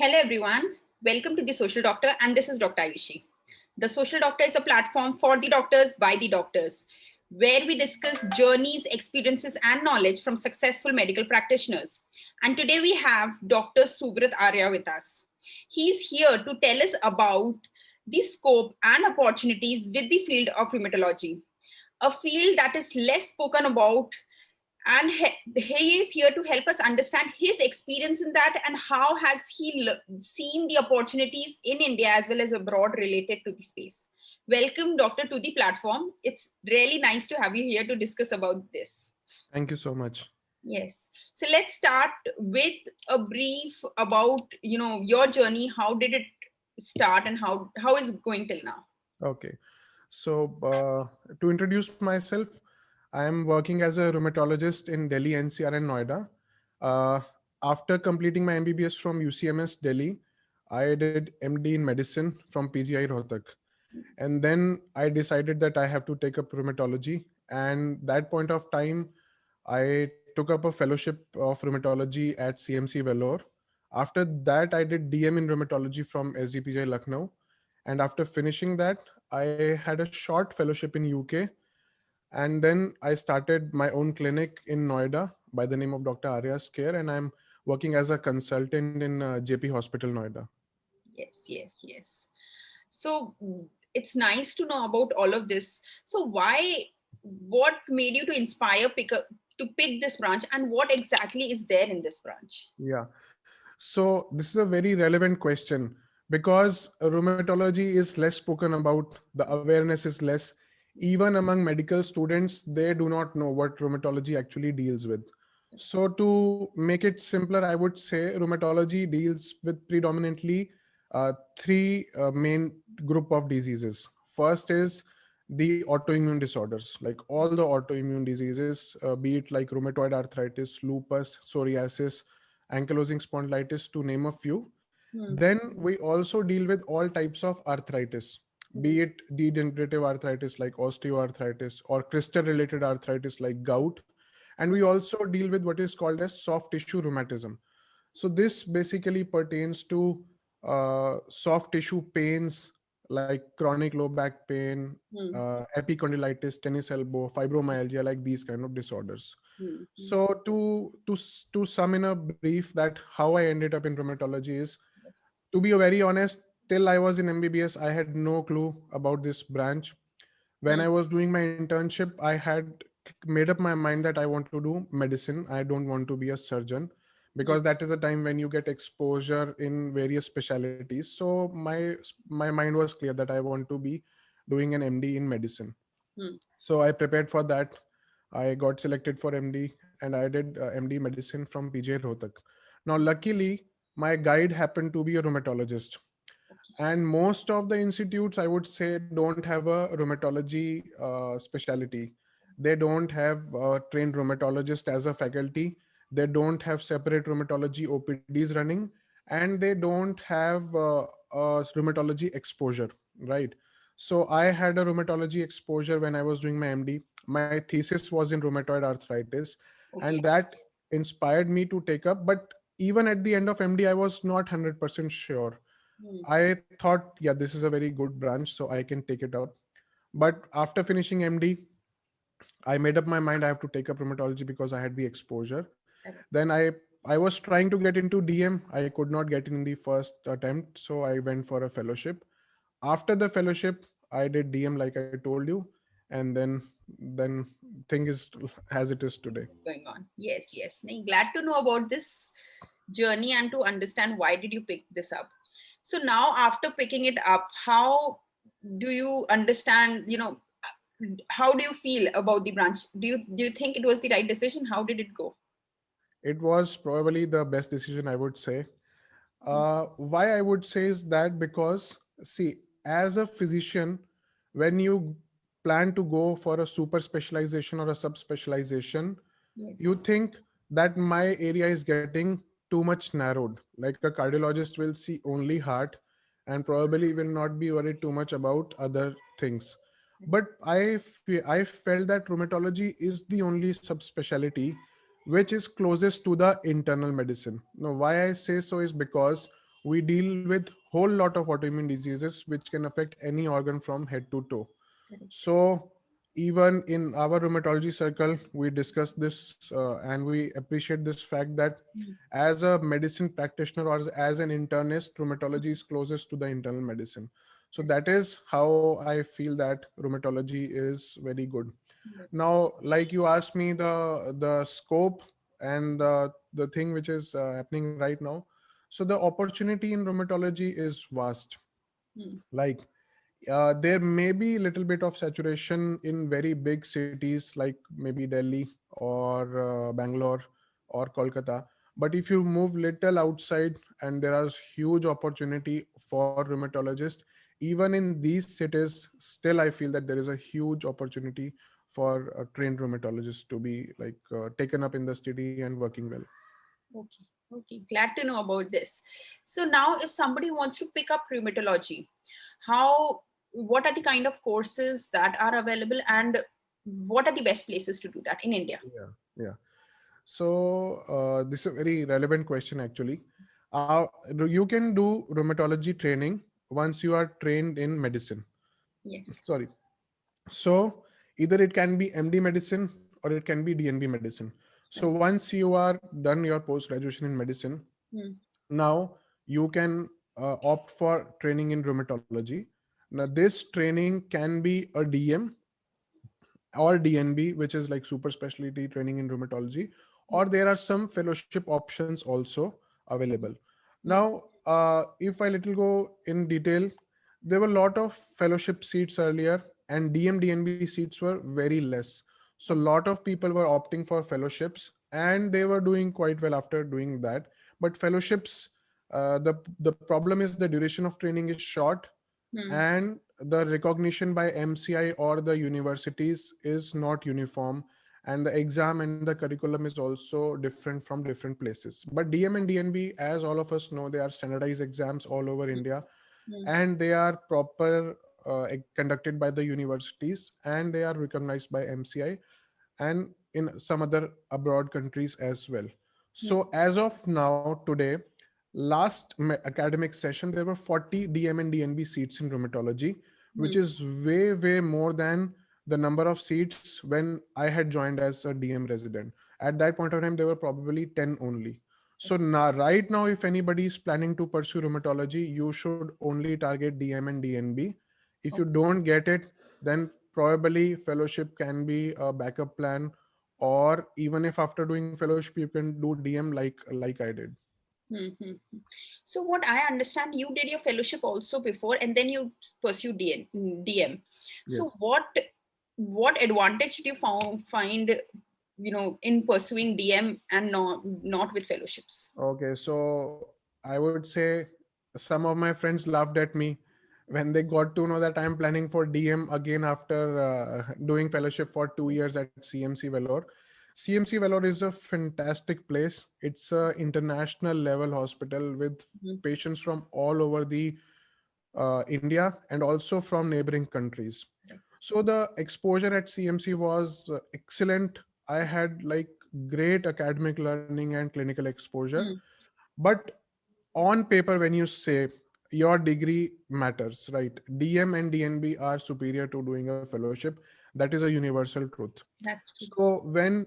Hello, everyone. Welcome to The Social Doctor, and this is Dr. Ayushi. The Social Doctor is a platform for the doctors by the doctors, where we discuss journeys, experiences, and knowledge from successful medical practitioners. And today we have Dr. Subrat Arya with us. He's here to tell us about the scope and opportunities with the field of rheumatology, a field that is less spoken about, and he is here to help us understand his experience in that and how has he seen the opportunities in India as well as abroad related to the space. Welcome, doctor, to the platform. It's really nice to have you here to discuss about this. Thank you so much. Yes, so let's start with a brief about your journey. How did it start and how is it going till now? Okay. To introduce myself, I am working as a rheumatologist in Delhi, NCR, and Noida. Uh, After completing my MBBS from UCMS Delhi, I did MD in medicine from PGI Rohtak. And then I decided that I have to take up rheumatology. And that point of time, I took up a fellowship of rheumatology at CMC Vellore. After that, I did DM in rheumatology from SGPJ Lucknow. And after finishing that, I had a short fellowship in UK. And then I started my own clinic in Noida by the name of Dr. Arya's Care. And I'm working as a consultant in JP Hospital, Noida. Yes, yes, yes. So it's nice to know about all of this. So what made you to inspire to pick this branch, and what exactly is there in this branch? Yeah. So this is a very relevant question because rheumatology is less spoken about, the awareness is less. Even among medical students, they do not know what rheumatology actually deals with. So to make it simpler, I would say rheumatology deals with predominantly three main group of diseases. First is the autoimmune disorders, like all the autoimmune diseases, be it like rheumatoid arthritis, lupus, psoriasis, ankylosing spondylitis, to name a few. Hmm. Then we also deal with all types of arthritis, Hmm. be it degenerative arthritis like osteoarthritis or crystal related arthritis like gout. And we also deal with what is called as soft tissue rheumatism. So this basically pertains to soft tissue pains like chronic low back pain, Hmm. epicondylitis, tennis elbow, fibromyalgia, like these kind of disorders. Hmm. Hmm. So to sum in a brief that how I ended up in rheumatology is, Yes. to be very honest, till I was in MBBS, I had no clue about this branch. When Hmm. I was doing my internship, I had made up my mind that I want to do medicine. I don't want to be a surgeon, Hmm. because that is the time when you get exposure in various specialties. So my mind was clear that I want to be doing an MD in medicine. Hmm. So I prepared for that. I got selected for MD and I did MD medicine from PJ Rohtak. Now, luckily, my guide happened to be a rheumatologist. Okay. And most of the institutes, I would say, don't have a rheumatology specialty. They don't have trained rheumatologist as a faculty. They don't have separate rheumatology OPDs running, and they don't have rheumatology exposure, right? So I had a rheumatology exposure when I was doing my MD. My thesis was in rheumatoid arthritis, and Okay. that inspired me to take up. But even at the end of MD, I was not 100% sure. Hmm. I thought, yeah, this is a very good branch, so I can take it up. But after finishing MD, I made up my mind I have to take up rheumatology because I had the exposure. Correct. Then I was trying to get into DM. I could not get in the first attempt, so I went for a fellowship. After the fellowship, I did DM like I told you, and then thing is as it is today. Going on. Yes, yes. Glad to know about this journey and to understand why did you pick this up. So now after picking it up, how do you understand, how do you feel about the branch? Do you think it was the right decision? How did it go? It was probably the best decision, I would say. Why I would say is that because, see, as a physician, when you plan to go for a super specialization or a sub specialization, you Yes. think that my area is getting too much narrowed. Like a cardiologist will see only heart and probably will not be worried too much about other things. But I felt that rheumatology is the only subspecialty which is closest to the internal medicine. Now, why I say so is because we deal with whole lot of autoimmune diseases which can affect any organ from head to toe. Correct. So even in our rheumatology circle, we discuss this and we appreciate this fact that Mm. as a medicine practitioner or as an internist, rheumatology is closest to the internal medicine. So that is how I feel that rheumatology is very good. Now, like you asked me, the scope and the thing which is happening right now. So the opportunity in rheumatology is vast. Mm. Like there may be a little bit of saturation in very big cities like maybe Delhi or Bangalore or Kolkata. But if you move little outside, and there is huge opportunity for rheumatologists, even in these cities, still I feel that there is a huge opportunity for trained rheumatologists to be like taken up in the city and working well. Okay. Okay. Glad to know about this. So now, if somebody wants to pick up rheumatology, how, what are the kind of courses that are available, and what are the best places to do that in India? Yeah, yeah. So this is a very relevant question actually. You can do rheumatology training once you are trained in medicine. Yes. Sorry. So either it can be MD medicine or it can be DNB medicine. So Correct. once you are done your post graduation in medicine, Mm. now you can opt for training in rheumatology. Now this training can be a DM or DNB, which is like super specialty training in rheumatology, or there are some fellowship options also available. Mm. Now, if I little go in detail, there were a lot of fellowship seats earlier, and DNB seats were very less. So a lot of people were opting for fellowships, and they were doing quite well after doing that. But fellowships, the problem is the duration of training is short, Mm. and the recognition by MCI or the universities is not uniform, and the exam and the curriculum is also different from different places. But DM and DNB, as all of us know, they are standardized exams all over India, Mm. and they are proper conducted by the universities, and they are recognized by MCI and in some other abroad countries as well. Mm. So as of now, today, last academic session, there were 40 DM and DNB seats in rheumatology, which Mm. is way more than the number of seats when I had joined as a DM resident. At that point of time, there were probably 10 only. So now, right now, if anybody is planning to pursue rheumatology, you should only target DM and DNB. If you Okay. don't get it, then probably fellowship can be a backup plan, or even if after doing fellowship you can do DM like I did. Mm-hmm. So what I understand, you did your fellowship also before, and then you pursued DM. So Yes. what advantage did you find, in pursuing DM and not with fellowships? Okay, so I would say some of my friends laughed at me when they got to know that I'm planning for DM again after doing fellowship for 2 years at CMC Vellore. CMC Vellore is a fantastic place. It's a international level hospital with Mm. patients from all over the India and also from neighboring countries. So the exposure at CMC was excellent. I had like great academic learning and clinical exposure. Mm. But on paper, when you say your degree matters, right? DM and DNB are superior to doing a fellowship. That is a universal truth. That's true. So when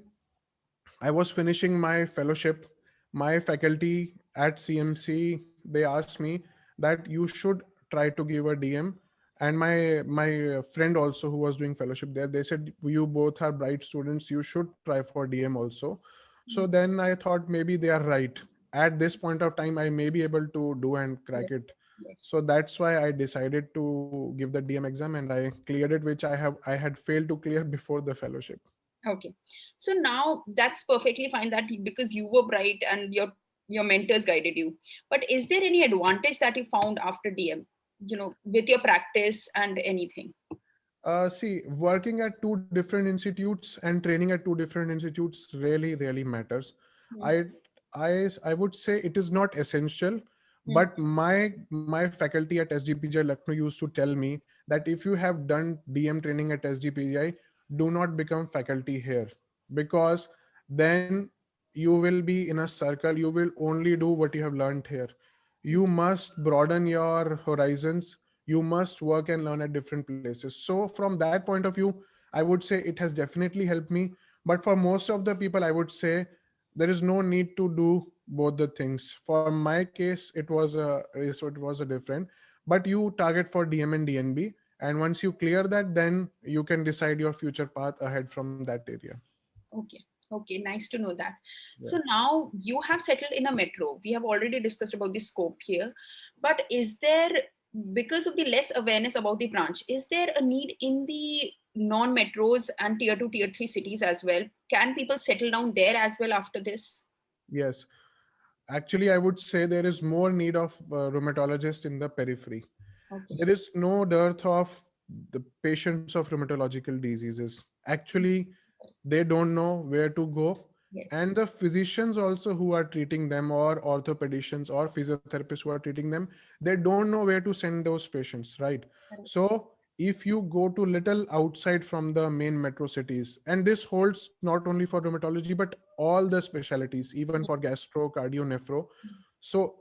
I was finishing my fellowship, my faculty at CMC, they asked me that you should try to give a DM. And my friend also who was doing fellowship there, they said you both are bright students, you should try for DM also. So Mm. then I thought maybe they are right. At this point of time, I may be able to do and Yes. crack it. So Yes. that's why I decided to give the DM exam, and I cleared it, which I had failed to clear before the fellowship. Okay. So now that's perfectly fine that because you were bright and your mentors guided you. But is there any advantage that you found after DM, with your practice and anything? See, working at two different institutes and training at two different institutes really matters. Mm. I I would say it is not essential, Mm. but my faculty at SGPGI Lucknow used to tell me that if you have done DM training at SGPGI, do not become faculty here, because then you will be in a circle. You will only do what you have learned here. you must broaden your horizons. You must work and learn at different places. So from that point of view, I would say it has definitely helped me. But for most of the people, I would say there is no need to do both the things. For my case, it was a different, but you target for DM and DNB, and once you clear that, then you can decide your future path ahead from that area. Okay. Okay, nice to know that. Yeah. So now you have settled in a metro. We have already discussed about the scope here, but is there, because of the less awareness about the branch, is there a need in the non-metros and tier 2, tier 3 cities as well? Can people settle down there as well after this? Yes. Actually, I would say there is more need of rheumatologists in the periphery. Okay. There is no dearth of the patients of rheumatological diseases. Actually, they don't know where to go. Yes. And the physicians also who are treating them, or orthopedicians or physiotherapists who are treating them, they don't know where to send those patients, right? Correct. So if you go to little outside from the main metro cities, and this holds not only for rheumatology but all the specialties, even for gastro, cardio, nephro. So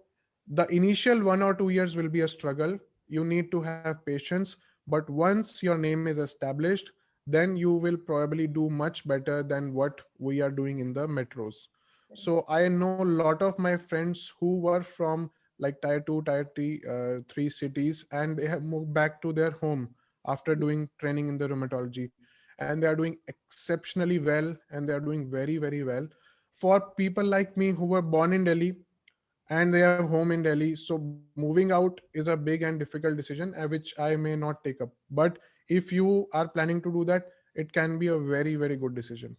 the initial 1 or 2 years will be a struggle. You need to have patience, but once your name is established, then you will probably do much better than what we are doing in the metros. So I know a lot of my friends who were from like tier 2, tier 3, 3 cities, and they have moved back to their home after doing training in the rheumatology, and they are doing exceptionally well, and they are doing very, very well. For people like me who were born in Delhi and they have home in Delhi, so moving out is a big and difficult decision, which I may not take up. But if you are planning to do that, it can be a very, very good decision.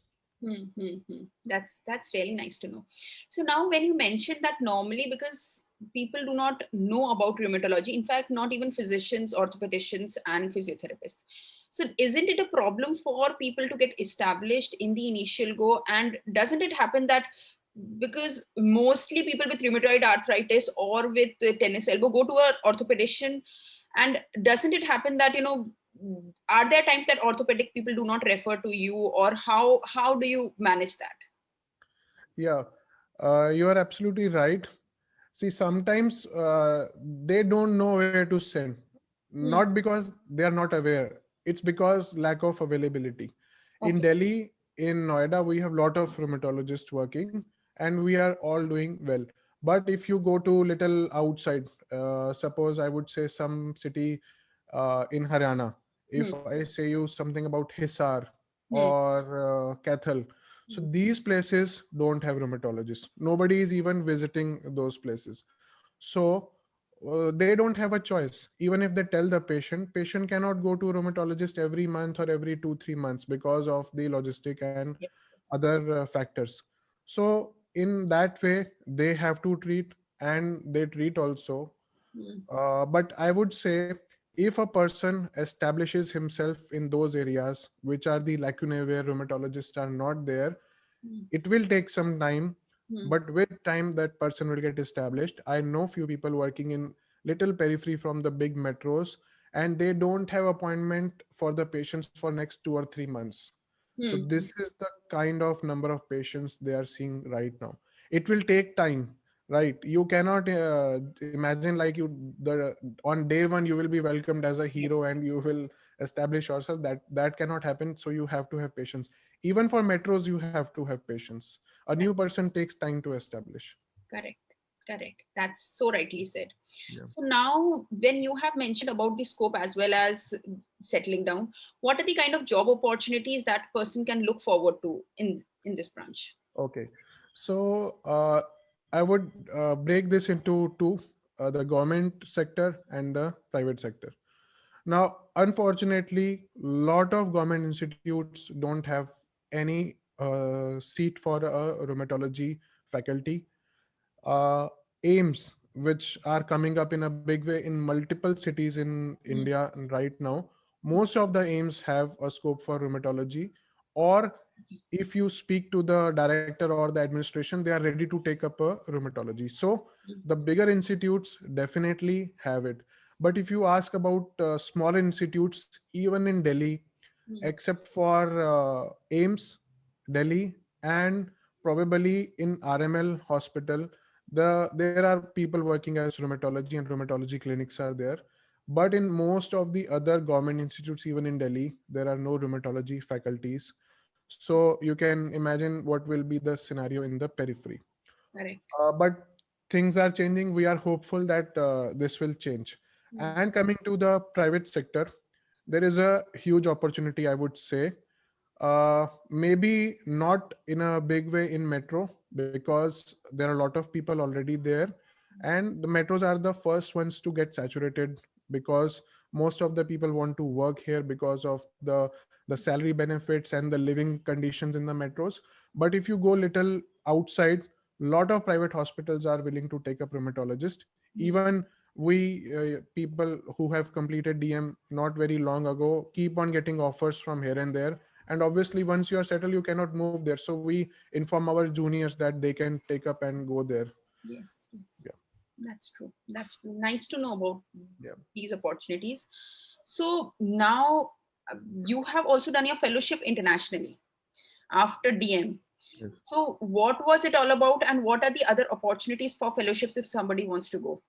That's really nice to know. So now, when you mentioned that, normally because people do not know about rheumatology, in fact, not even physicians, orthopedicians, and physiotherapists. So isn't it a problem for people to get established in the initial go? And doesn't it happen that because mostly people with rheumatoid arthritis or with tennis elbow go to an orthopedician, and doesn't it happen that, are there times that orthopedic people do not refer to you, or how do you manage that? Yeah, you are absolutely right. See, sometimes they don't know where to send, Hmm. not because they are not aware. It's because lack of availability. In Okay. Delhi, in Noida, we have a lot of rheumatologists working, and we are all doing well. But if you go to little outside, suppose I would say some city in Haryana, Hmm. if I say you something about Hisar Hmm. or Kathal, so Hmm. these places don't have rheumatologists. Nobody is even visiting those places. So they don't have a choice. Even if they tell the patient cannot go to rheumatologist every month or every 2 3 months because of the logistic and Yes. Yes. other factors. So in that way, they have to treat, and they treat also. Hmm. But I would say, if a person establishes himself in those areas which are the lacunae where rheumatologists are not there, Hmm. it will take some time, Hmm. but with time that person will get established. I know few people working in little periphery from the big metros, and they don't have appointment for the patients for next 2 or 3 months. So Hmm. this is the kind of number of patients they are seeing right now. It will take time, right? You cannot imagine like you the on day one you will be welcomed as a Yes. hero and you will establish yourself. That cannot happen. So you have to have patience. Even for metros, you have to have patience. A new person takes time to establish. Correct. Correct. That's so rightly said. Yeah. So now, when you have mentioned about the scope as well as settling down, what are the kind of job opportunities that person can look forward to in this branch? Okay. So I would break this into two: the government sector and the private sector. Now, unfortunately, lot of government institutes don't have any seat for a rheumatology faculty. AIMS, which are coming up in a big way in multiple cities in Hmm. India right now, most of the AIMS have a scope for rheumatology. Or if you speak to the director or the administration, they are ready to take up a rheumatology. So the bigger institutes definitely have it. But if you ask about smaller institutes, even in Delhi, Hmm. except for AIMS, Delhi, and probably in RML hospital, There are people working as rheumatology, and rheumatology clinics are there, but in most of the other government institutes, even in Delhi, there are no rheumatology faculties. So you can imagine what will be the scenario in the periphery. Correct. But things are changing. We are hopeful that this will change. Hmm. And coming to the private sector, there is a huge opportunity, I would say. Maybe not in a big way in metro, because there are a lot of people already there, and the metros are the first ones to get saturated, because most of the people want to work here because of the salary benefits and the living conditions in the metros. But if you go little outside, lot of private hospitals are willing to take a rheumatologist. Hmm. Even we people who have completed DM not very long ago keep on getting offers from here and there. And obviously once you are settled, you cannot move there, so we inform our juniors that they can take up and go there. Yes, yes, Yeah. that's true. That's true. Nice to know about Yeah. these opportunities. So now you have also done your fellowship internationally after DM. Yes. So what was it all about, and what are the other opportunities for fellowships if somebody wants to go?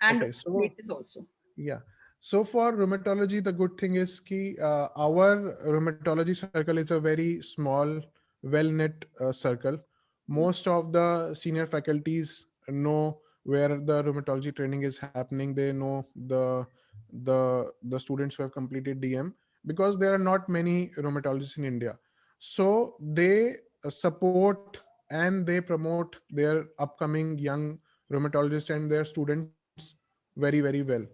And Okay, so places also. yeah. So for rheumatology, the good thing is ki, our rheumatology circle is a very small, well-knit circle. Most of the senior faculties know where the rheumatology training is happening. They know the students who have completed DM, because there are not many rheumatologists in India. So they support and they promote their upcoming young rheumatologists and their students very, very well.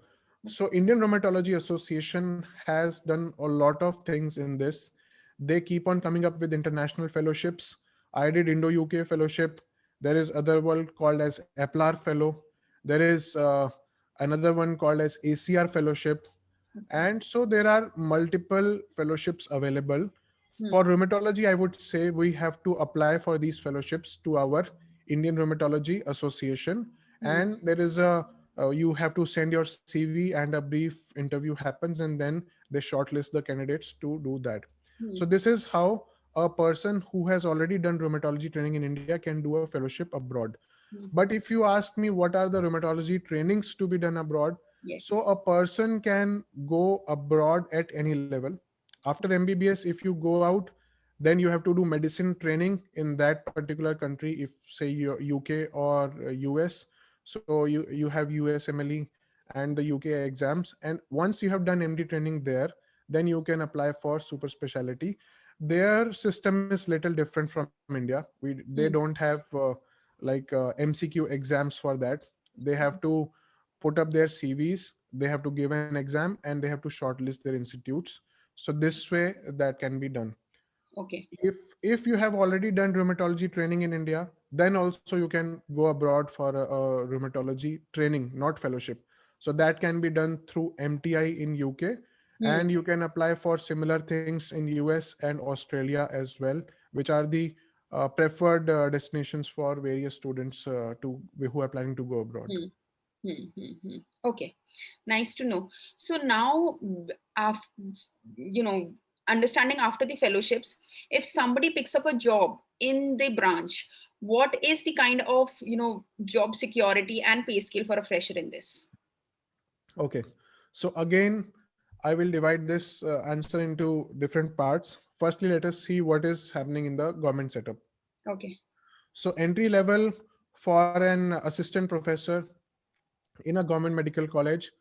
So Indian Rheumatology Association has done a lot of things in this. They keep on coming up with international fellowships. I did Indo-UK fellowship. There is other one called as EPLAR fellow. There is another one called as ACR fellowship. And so there are multiple fellowships available. Hmm. For rheumatology, I would say we have to apply for these fellowships to our Indian Rheumatology Association. Hmm. And there is a you have to send your CV and a brief interview happens, and then they shortlist the candidates to do that. Hmm. So this is how a person who has already done rheumatology training in India can do a fellowship abroad. Hmm. But if you ask me what are the rheumatology trainings to be done abroad, so Yes. a person can go abroad at any level. After MBBS, if you go out, then you have to do medicine training in that particular country, if say UK or US. So you have USMLE and the UK exams, and once you have done MD training there, then you can apply for super specialty. Their system is little different from India. They don't Hmm. have MCQ exams for that. They have to put up their CVs, they have to give an exam, and they have to shortlist their institutes. So this way that can be done. Okay. If you have already done rheumatology training in India, then also you can go abroad for a rheumatology training, not fellowship. So that can be done through MTI in UK, Hmm. and you can apply for similar things in US and Australia as well, which are the preferred destinations for various students to who are planning to go abroad. Hmm. Hmm. Hmm. Hmm. Okay. Nice to know. So now, after, you know, understanding after the fellowships, if somebody picks up a job in the branch, what is the kind of, job security and pay scale for a fresher in this? Okay. So again, I will divide this answer into different parts. Firstly, let us see what is happening in the government setup. Okay. So entry level for an assistant professor in a government medical college,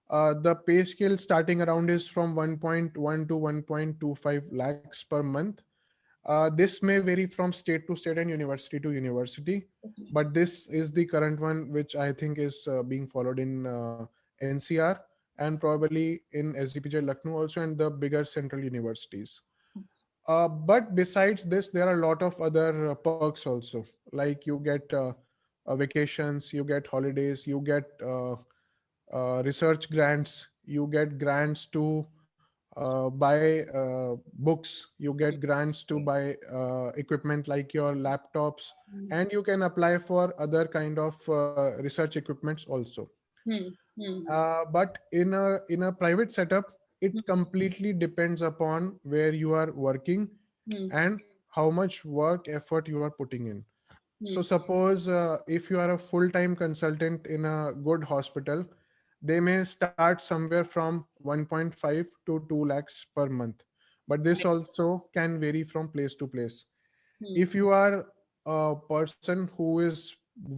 the pay scale starting around is from 1.1 to 1.25 lakhs per month. This may vary from state to state and university to university, Okay. but this is the current one, which I think is being followed in NCR and probably in SDPJ Lucknow also, and the bigger central universities. But besides this, there are a lot of other perks also. Like you get vacations, you get holidays, you get research grants, you get grants to buy books, you get grants to Okay. buy equipment like your laptops, Hmm. and you can apply for other kind of research equipments also. Hmm. Hmm. But in a private setup, Hmm. it completely depends upon where you are working Hmm. and how much work effort you are putting in. So suppose if you are a full-time consultant in a good hospital, they may start somewhere from 1.5 to 2 lakhs per month. But this Right. also can vary from place to place. Hmm. If you are a person who is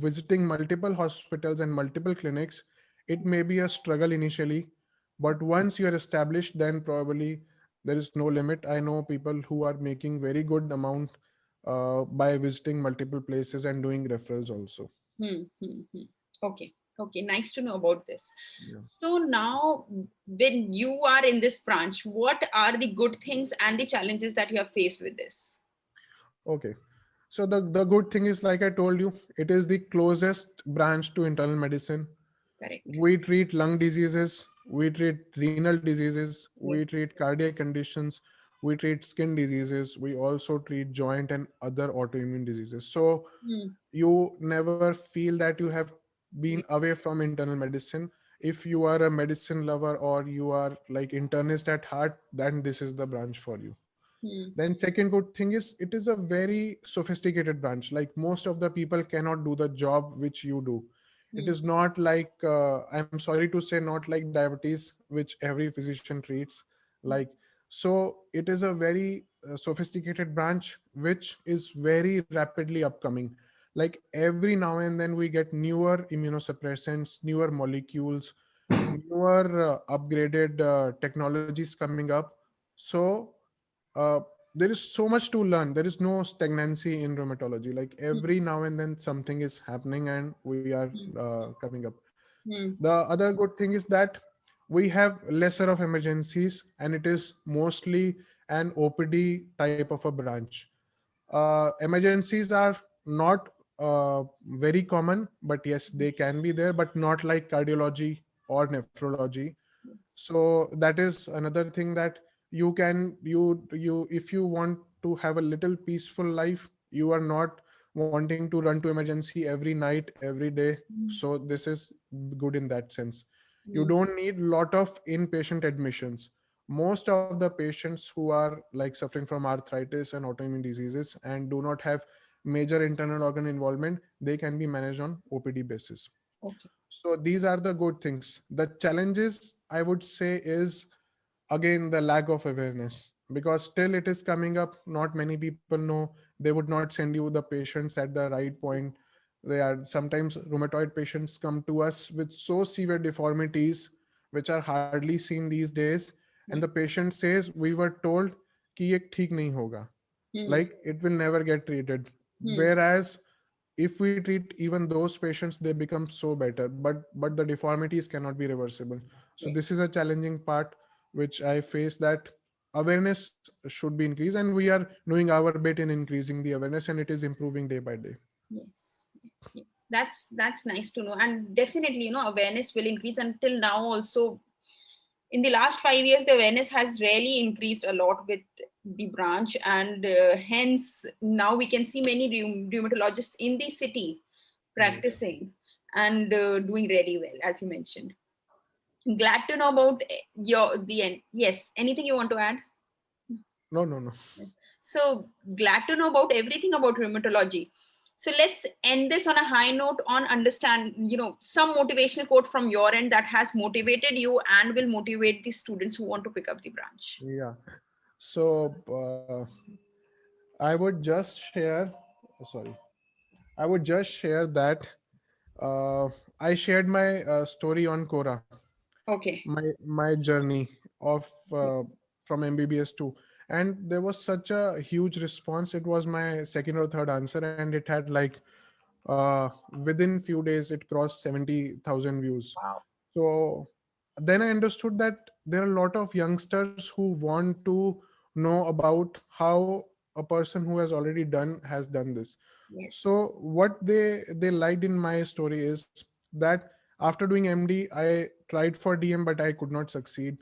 visiting multiple hospitals and multiple clinics, it may be a struggle initially, but once you are established, then probably there is no limit. I know people who are making very good amount by visiting multiple places and doing referrals also. Hmm. Okay. Okay. Nice to know about this. Yeah. So now, when you are in this branch, what are the good things and the challenges that you have faced with this? Okay. So the good thing is, like I told you, it is the closest branch to internal medicine. Correct. We treat lung diseases, we treat renal diseases, we Yes. treat cardiac conditions, we treat skin diseases, we also treat joint and other autoimmune diseases. So Hmm. you never feel that you have been Yes. away from internal medicine. If you are a medicine lover or you are like internist at heart, then this is the branch for you. Hmm. Then second good thing is, it is a very sophisticated branch. Like most of the people cannot do the job which you do. It Hmm. is not like I'm sorry to say, not like diabetes which every physician treats. Like, so it is a very sophisticated branch which is very rapidly upcoming. Like every now and then we get newer immunosuppressants, newer molecules, newer upgraded technologies coming up. So uh, there is so much to learn. There is no stagnancy in rheumatology. Like Hmm. every now and then something is happening and we are Hmm. coming up. Hmm. The other good thing is that we have lesser of emergencies and it is mostly an OPD type of a branch. Emergencies are not very common, but yes, they can be there, but not like cardiology or nephrology. Yes. So that is another thing, that you if you want to have a little peaceful life, you are not wanting to run to emergency every night, every day. Hmm. So this is good in that sense. You Hmm. don't need lot of inpatient admissions. Most of the patients who are like suffering from arthritis and autoimmune diseases and do not have major internal organ involvement, they can be managed on OPD basis. Okay. So these are the good things. The challenges I would say is again the lack of awareness, because still it is coming up. Not many people know. They would not send you the patients at the right point. They are sometimes rheumatoid patients come to us with so severe deformities which are hardly seen these days, and the Hmm. patient says we were told कि ये ठीक नहीं होगा, Hmm. like it will never get treated. Hmm. Whereas if we treat even those patients, they become so better, but the deformities cannot be reversible. So Yes. this is a challenging part which I face, that awareness should be increased, and we are doing our bit in increasing the awareness, and it is improving day by day. Yes. Yes. Yes. That's nice to know, and definitely, awareness will increase. Until now, also in the last 5 years, the awareness has really increased a lot with the branch, and hence now we can see many rheumatologists in the city Yes. practicing and doing really well, as you mentioned. Glad to know about your the end. Yes. Anything you want to add? No, no, no. So glad to know about everything about rheumatology. So let's end this on a high note on understand, some motivational quote from your end that has motivated you and will motivate the students who want to pick up the branch. Yeah. So I would just share. Sorry, I would just share that uh, I shared my story on Quora, Okay. my journey of from MBBS to, and there was such a huge response. It was my second or third answer, and it had like within few days it crossed 70,000 views. Wow. So then I understood that there are a lot of youngsters who want to know about how a person who has already done this. Yes. So what they liked in my story is that after doing MD, I tried for DM, but I could not succeed.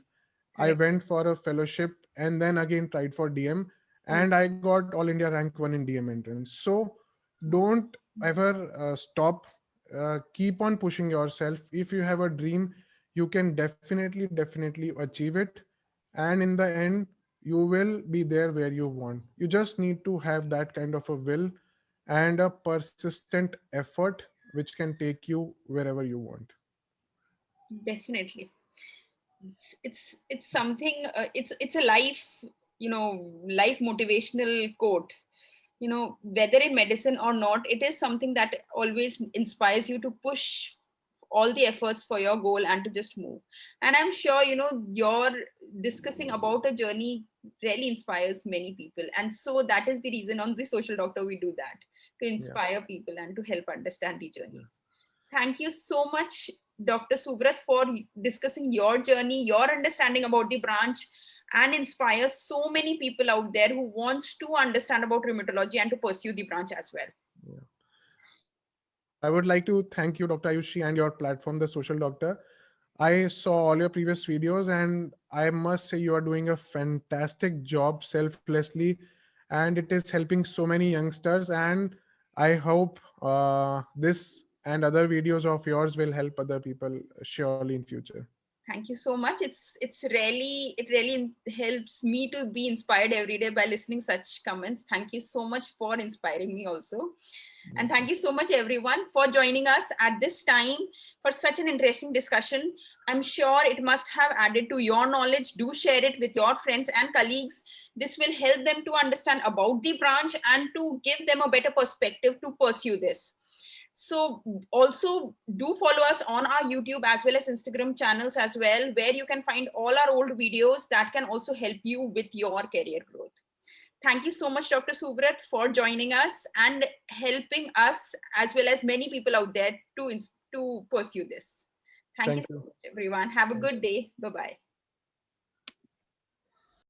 I Correct. went for a fellowship and then again tried for DM, Hmm. and I got All India rank 1 in DM entrance. So don't ever stop. Keep on pushing yourself. If you have a dream, you can definitely achieve it. And in the end, you will be there where you want. You just need to have that kind of a will and a persistent effort which can take you wherever you want. Definitely. It's something, it's a life, life motivational quote. Whether in medicine or not, it is something that always inspires you to push all the efforts for your goal and to just move. And I'm sure, your discussing about a journey really inspires many people. And so that is the reason on the Social Doctor we do that, to Yeah. inspire people and to help understand the Yeah. journeys. Thank you so much, Dr. Subrat, for discussing your journey, your understanding about the branch, and inspire so many people out there who wants to understand about rheumatology and to pursue the branch as well. Yeah. I would like to thank you, Dr. Ayushi, and your platform, The Social Doctor. I saw all your previous videos, and I must say you are doing a fantastic job selflessly, and it is helping so many youngsters. And I hope this and other videos of yours will help other people surely in future. Thank you so much. It really helps me to be inspired every day by listening such comments. Thank you so much for inspiring me also. And thank you so much everyone for joining us at this time for such an interesting discussion. I'm sure it must have added to your knowledge. Do share it with your friends and colleagues. This will help them to understand about the branch and to give them a better perspective to pursue this. So also do follow us on our YouTube as well as Instagram channels as well, where you can find all our old videos that can also help you with your career growth. Thank you so much, Dr. Subrat, for joining us and helping us as well as many people out there to pursue this. Thank you so much, everyone. Have a good day. Bye-bye.